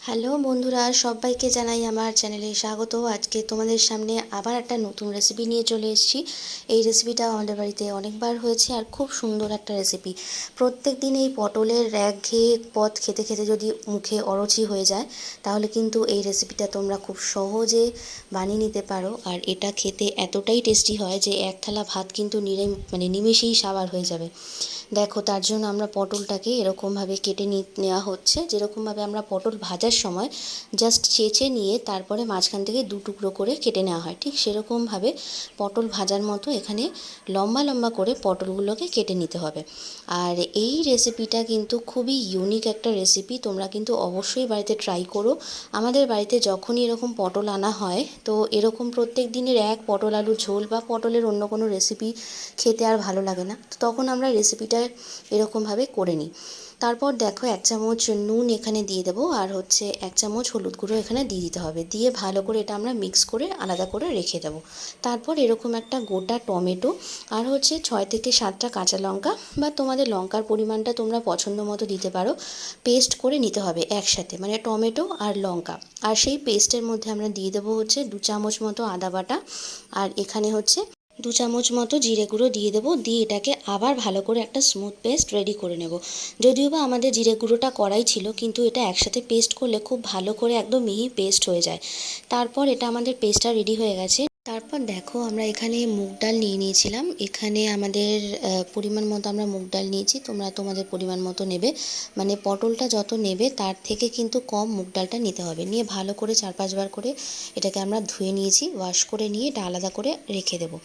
Hello বন্ধুরা, সবাইকে জানাই আমার চ্যানেলে স্বাগত। আজকে তোমাদের সামনে আবার একটা নতুন রেসিপি নিয়ে চলে এসেছি। এই রেসিপিটা আমাদের বাড়িতে অনেকবার হয়েছে আর খুব সুন্দর একটা রেসিপি। প্রত্যেক দিন এই পটলের একঘেয়ে পদ খেতে খেতে যদি মুখে অরুচি হয়ে যায়, তাহলে কিন্তু এই রেসিপিটা তোমরা খুব সহজে বানিয়ে নিতে পারো। আর এটা খেতে এতটাই টেস্টি হয় যে এক থালা ভাত কিন্তু নিমেষেই সাবার হয়ে যাবে। দেখো, তার জন্য আমরা পটলটাকে এরকমভাবে কেটে নেওয়া হচ্ছে, যেরকমভাবে আমরা পটল ভাজার সময় জাস্ট চেঁচে নিয়ে তারপরে মাঝখান থেকে দু টুকরো করে কেটে নেওয়া হয়, ঠিক সেরকমভাবে পটল ভাজার মতো এখানে লম্বা লম্বা করে পটলগুলোকে কেটে নিতে হবে। আর এই রেসিপিটা কিন্তু খুবই ইউনিক একটা রেসিপি, তোমরা কিন্তু অবশ্যই বাড়িতে ট্রাই করো। আমাদের বাড়িতে যখনই এরকম পটল আনা হয়, তো এরকম প্রত্যেক দিনের এক পটল আলুর ঝোল বা পটলের অন্য কোনো রেসিপি খেতে আর ভালো লাগে না, তো তখন আমরা রেসিপিটা এরকমভাবে করে নিই। তারপর দেখো, 1 চামচ নুন এখানে দিয়ে দেবো, আর 1 চামচ হলুদ গুঁড়ো এখানে দিয়ে দিতে হবে। দিয়ে ভালো করে এটা আমরা মিক্স করে আলাদা করে রেখে দেবো। তারপর এরকম একটা গোটা টমেটো আর 6 থেকে 7টা কাঁচা লঙ্কা, বা তোমাদের লঙ্কার পরিমাণটা তোমরা পছন্দ মতো দিতে পারো, পেস্ট করে নিতে হবে একসাথে, মানে টমেটো আর লঙ্কা। আর সেই পেস্টের মধ্যে আমরা দিয়ে দেবো 2 চামচ মতো আদা বাটা, আর এখানে 2 চামচ মতো জিরে গুঁড়ো দিয়ে দেবো। দিয়ে এটাকে আবার ভালো করে একটা স্মুথ পেস্ট রেডি করে নেব। যদিও বা আমাদের জিরে গুঁড়োটা করাই ছিল, কিন্তু এটা একসাথে পেস্ট করলে খুব ভালো করে একদম মিহি পেস্ট হয়ে যায়। তারপর এটা আমাদের পেস্টটা রেডি হয়ে গেছে। তারপর দেখো, আমরা এখানে মুগ ডাল নিয়ে নিয়েছিলাম। এখানে আমাদের পরিমাণ মতো আমরা মুগ ডাল নিয়েছি, তোমরা তোমাদের পরিমাণ মতো নেবে। মানে পটলটা যত নেবে তার থেকে কিন্তু কম মুগ ডালটা নিতে হবে। নিয়ে ভালো করে 4-5 বার করে এটাকে আমরা ধুয়ে নিয়েছি, ওয়াশ করে নিয়ে এটা আলাদা করে রেখে দেবো।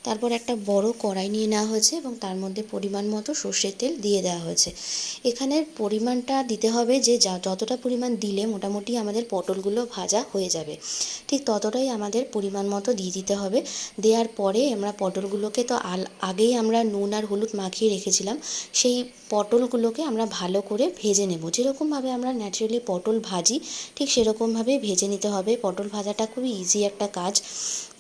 তারপর একটা বড় কড়াই নিয়ে নেওয়া হয়েছে এবং তার মধ্যে পরিমাণ মতো সর্ষের তেল দিয়ে দেওয়া হয়েছে। এখানের পরিমাণটা দিতে হবে যে যতটা পরিমাণ দিলে মোটামুটি আমাদের পটলগুলো ভাজা হয়ে যাবে, ঠিক ততটাই আমাদের পরিমাণ মতো দিয়ে দিতে হবে। দেওয়ার পরে আমরা পটলগুলোকে তো আগেই আমরা নুন আর হলুদ মাখিয়ে রেখেছিলাম, সেই পটলগুলোকে আমরা ভালো করে ভেজে নেব। যেরকমভাবে আমরা ন্যাচারালি পটল ভাজি, ঠিক সেরকমভাবে ভেজে নিতে হবে। পটল ভাজাটা খুবই ইজি একটা কাজ।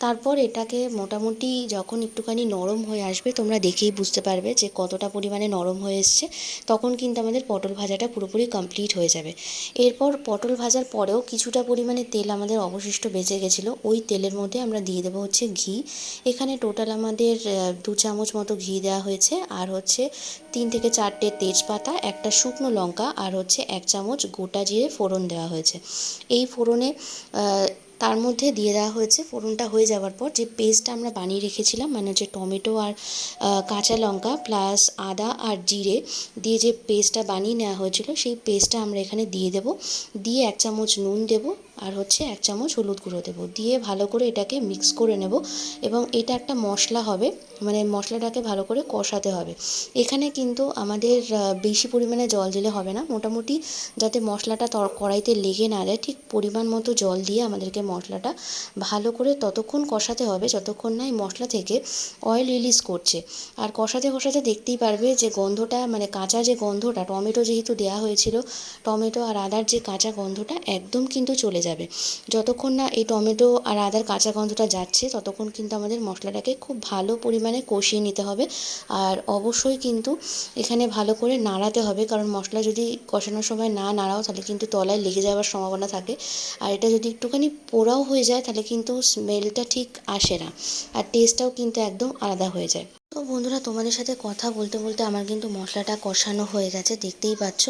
তারপর এটাকে মোটামুটি যখন একটুখানি নরম হয়ে আসবে, তোমরা দেখেই বুঝতে পারবে যে কতটা পরিমাণে নরম হয়ে এসছে, তখন কিন্তু আমাদের পটল ভাজাটা পুরোপুরি কমপ্লিট হয়ে যাবে। এরপর পটল ভাজার পরেও কিছুটা পরিমাণে তেল আমাদের অবশিষ্ট বেঁচে গেছিলো, ওই তেলের মধ্যে আমরা দিয়ে দেবো ঘি। এখানে টোটাল আমাদের 2 চামচ মতো ঘি দেওয়া হয়েছে, আর 3 থেকে 4টে তেজপাতা, একটা শুকনো লঙ্কা, আর 1 চামচ গোটা জিরে ফোড়ন দেওয়া হয়েছে। এই ফোড়নে তার মধ্যে দিয়ে দেওয়া হয়েছে। ফোড়নটা হয়ে যাওয়ার পর যে পেস্টটা আমরা বানিয়ে রেখেছিলাম, মানে টমেটো আর কাঁচা লঙ্কা প্লাস আদা আর জিরে দিয়ে যে পেস্টটা বানিয়ে নেওয়া হয়েছিল, সেই পেস্টটা আমরা এখানে দিয়ে দেবো। দিয়ে 1 চামচ নুন দেবো, আর 1 চামচ হলুদ গুঁড়ো দেবো। দিয়ে ভালো করে এটাকে মিক্স করে নেব, এবং এটা একটা মশলা হবে, মানে মশলাটাকে ভালো করে কষাতে হবে। এখানে কিন্তু আমাদের বেশি পরিমাণে জল দিলে হবে না, মোটামুটি যাতে মশলাটা কড়াইতে লেগে না যায়, ঠিক পরিমাণ মতো জল দিয়ে আমাদেরকে মশলাটা ভালো করে ততক্ষণ কষাতে হবে যতক্ষণ না এই মশলা থেকে অয়েল রিলিজ করছে। আর কষাতে কষাতে দেখতেই পারবে যে গন্ধটা, মানে কাঁচা যে গন্ধটা, টমেটো যেহেতু দেওয়া হয়েছিল, টমেটো আর আদার যে কাঁচা গন্ধটা একদম কিন্তু চলে যাবে। যতক্ষণ না এই টমেটো আর আদার কাঁচা গন্ধটা যাচ্ছে, ততক্ষণ কিন্তু আমাদের মশলাটাকে খুব ভালো পরিমাণে কষিয়ে নিতে হবে। আর অবশ্যই কিন্তু এখানে ভালো করে নাড়াতে হবে, কারণ মশলা যদি কষানোর সময় না নাড়াও তাহলে কিন্তু তলায় লেগে যাওয়ার সম্ভাবনা থাকে। আর এটা যদি একটুখানি পোড়াও হয়ে যায় তাহলে কিন্তু স্মেলটা ঠিক আসে না, আর টেস্টটাও কিন্তু একদম আলাদা হয়ে যায়। তো বন্ধুরা, তোমাদের সাথে কথা বলতে বলতে আমার কিন্তু মশলাটা কষানো হয়ে গেছে, দেখতেই পাচ্ছ।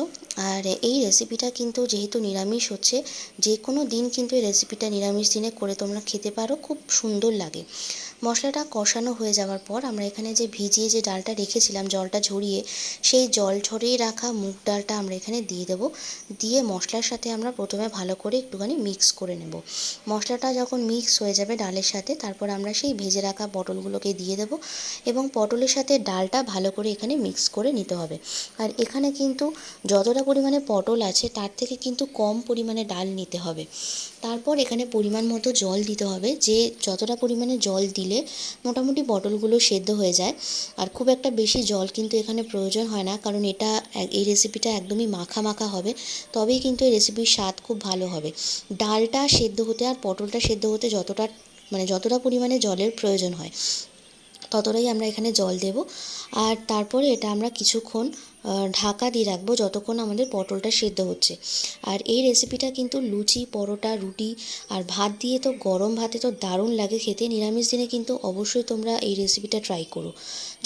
আর এই রেসিপিটা কিন্তু যেহেতু নিরামিষ হচ্ছে, যে কোনো দিন কিন্তু এই রেসিপিটা নিরামিষ দিনে করে তোমরা খেতে পারো, খুব সুন্দর লাগে। মশলাটা কষানো হয়ে যাওয়ার পর আমরা এখানে যে ভিজিয়ে যে ডালটা রেখেছিলাম জলটা ঝরিয়ে, সেই জল ঝরিয়ে রাখা মুগ ডালটা আমরা এখানে দিয়ে দেবো। দিয়ে মশলার সাথে আমরা প্রথমে ভালো করে একটুখানি মিক্স করে নেব। মশলাটা যখন মিক্স হয়ে যাবে ডালের সাথে, তারপর আমরা সেই ভেজে রাখা পটলগুলোকে দিয়ে দেবো, এবং পটলের সাথে ডালটা ভালো করে এখানে মিক্স করে নিতে হবে। আর এখানে কিন্তু যতটা পরিমাণে পটল আছে তার থেকে কিন্তু কম পরিমাণে ডাল নিতে হবে। তারপর এখানে পরিমাণ মতো জল দিতে হবে, যে যতটা পরিমাণে জল দিলে মোটামুটি পটলগুলো সেদ্ধ হয়ে যায়। আর খুব একটা বেশি জল কিন্তু এখানে প্রয়োজন হয় না, কারণ এই রেসিপিটা একদমই মাখা মাখা হবে, তবেই কিন্তু এই রেসিপির স্বাদ খুব ভালো হবে। ডালটা সেদ্ধ হতে আর পটলটা সেদ্ধ হতে যতটা পরিমাণে জলের প্রয়োজন হয়, ততটাই আমরা এখানে জল দেব। আর তারপরে এটা আমরা কিছুক্ষণ ঢাকা দিয়ে রাখবো যতক্ষণ আমাদের পটলটা সেদ্ধ হচ্ছে। আর এই রেসিপিটা কিন্তু লুচি, পরোটা, রুটি আর ভাত দিয়ে তো, গরম ভাতে তো দারুণ লাগে খেতে। নিরামিষ দিনে কিন্তু অবশ্যই তোমরা এই রেসিপিটা ট্রাই করো।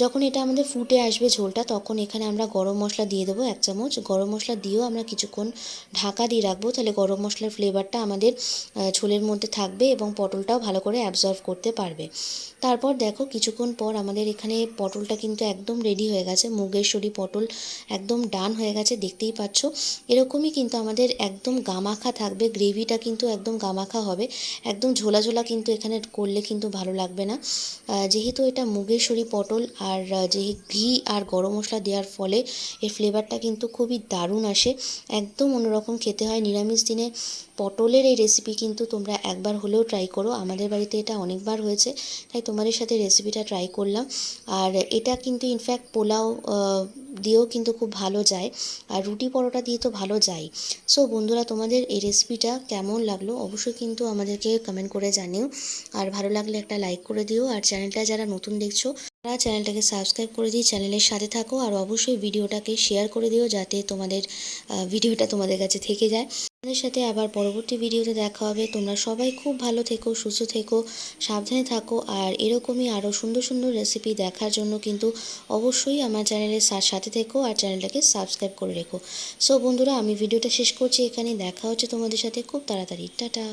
যখন এটা আমাদের ফুটে আসবে ঝোলটা, তখন এখানে আমরা গরম মশলা দিয়ে দেবো 1 চামচ। গরম মশলা দিয়েও আমরা কিছুক্ষণ ঢাকা দিয়ে রাখবো, তাহলে গরম মশলার ফ্লেভারটা আমাদের ঝোলের মধ্যে থাকবে এবং পটলটাও ভালো করে অ্যাবজর্ব করতে পারবে। তারপর দেখো কিছুক্ষণ পর আমাদের এখানে পটলটা কিন্তু একদম রেডি হয়ে গেছে। মুগেশ্বরী পটল একদম ডান হয়ে গেছে, দেখতেই পাচ্ছ। এরকমই কিন্তু আমাদের একদম গামাখা থাকবে, গ্রেভিটা কিন্তু একদম গামাখা হবে। একদম ঝোলা ঝোলা কিন্তু এখানে করলে কিন্তু ভালো লাগবে না। যেহেতু এটা মুগেশ্বরী পটল আর যে ঘি আর গরম মশলা দেওয়ার ফলে এর ফ্লেভারটা কিন্তু খুবই দারুণ আসে, একদম অন্যরকম খেতে হয়। নিরামিষ দিনে পটলের এই রেসিপি কিন্তু তোমরা একবার হলেও ট্রাই করো। আমাদের বাড়িতে এটা অনেকবার হয়েছে, তাই তোমাদের সাথে রেসিপিটা ট্রাই করলাম। আর এটা কিন্তু ইনফ্যাক্ট পোলাও দিয়েও কিন্তু খুব ভালো যায়, আর রুটি পরোটা দিয়ে তো ভালো যায়। সো বন্ধুরা, তোমাদের এই রেসিপিটা কেমন লাগলো অবশ্যই কিন্তু আমাদেরকে কমেন্ট করে জানিও। আর ভালো লাগলে একটা লাইক করে দিও। আর চ্যানেলটা যারা নতুন দেখছো তারা চ্যানেলটাকে সাবস্ক্রাইব করে দিয়ে চ্যানেলের সাথে থাকো। আর অবশ্যই ভিডিওটাকে শেয়ার করে দিও, যাতে তোমাদের ভিডিওটা তোমাদের কাছে থেকে যায়। তোমাদের সাথে আবার পরবর্তী ভিডিওতে দেখা হবে। তোমরা সবাই খুব ভালো থেকো, সুস্থ থেকো, সাবধানে থাকো। আর এরকমই আরও সুন্দর সুন্দর রেসিপি দেখার জন্য কিন্তু অবশ্যই আমার চ্যানেলের সাথে থেকো আর চ্যানেলটাকে সাবস্ক্রাইব করে রেখো। সো বন্ধুরা, আমি ভিডিওটা শেষ করছি এখানে। দেখা হচ্ছে তোমাদের সাথে খুব তাড়াতাড়ি। টাটা।